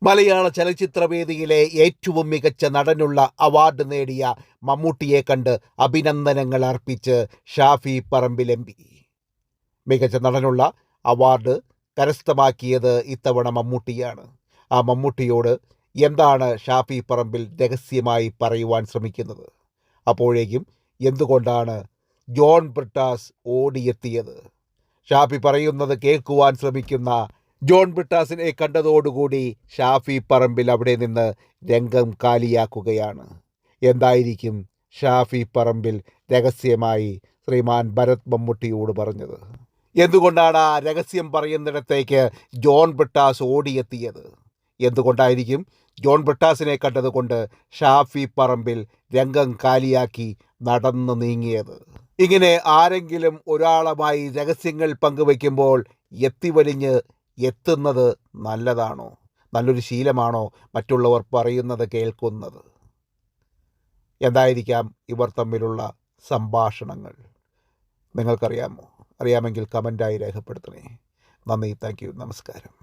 മലയാള ചലച്ചിത്രവേദിയിലെ ഏറ്റവും മികച്ച നടനുള്ള അവാർഡ് നേടിയ മമ്മൂട്ടിയെ കണ്ട് അഭിനന്ദനങ്ങൾ അർപ്പിച്ച് ഷാഫി പറമ്പിൽ എം പി. മികച്ച നടനുള്ള അവാർഡ് കരസ്ഥമാക്കിയത് ഇത്തവണ മമ്മൂട്ടിയാണ്. ആ മമ്മൂട്ടിയോട് എന്താണ് ഷാഫി പറമ്പിൽ രഹസ്യമായി പറയുവാൻ ശ്രമിക്കുന്നത്? അപ്പോഴേക്കും എന്തുകൊണ്ടാണ് ജോൺ ബ്രിട്ടാസ് ഓടിയെത്തിയത്? ഷാഫി പറയുന്നത് കേൾക്കുവാൻ ശ്രമിക്കുന്ന ജോൺ ബ്രിട്ടാസിനെ കണ്ടതോടുകൂടി ഷാഫി പറമ്പിൽ അവിടെ നിന്ന് രംഗം കാലിയാക്കുകയാണ്. എന്തായിരിക്കും ഷാഫി പറമ്പിൽ രഹസ്യമായി ശ്രീമാൻ ഭരത് മമ്മൂട്ടിയോട് പറഞ്ഞത്? എന്തുകൊണ്ടാണ് ആ രഹസ്യം പറയുന്നിടത്തേക്ക് ജോൺ ബ്രിട്ടാസ് ഓടിയെത്തിയത്? എന്തുകൊണ്ടായിരിക്കും ജോൺ ബ്രിട്ടാസിനെ കണ്ടതുകൊണ്ട് ഷാഫി പറമ്പിൽ രംഗം കാലിയാക്കി നടന്നു നീങ്ങിയത്? ഇങ്ങനെ ആരെങ്കിലും ഒരാളുമായി രഹസ്യങ്ങൾ പങ്കുവയ്ക്കുമ്പോൾ എത്തിവലിഞ്ഞ് എത്തുന്നത് നല്ലതാണോ? നല്ലൊരു ശീലമാണോ മറ്റുള്ളവർ പറയുന്നത് കേൾക്കുന്നത്? എന്തായിരിക്കാം ഇവർ തമ്മിലുള്ള സംഭാഷണങ്ങൾ? നിങ്ങൾക്കറിയാമോ? അറിയാമെങ്കിൽ കമൻ്റായി രേഖപ്പെടുത്തണേ. നന്ദി, താങ്ക് യു, നമസ്കാരം.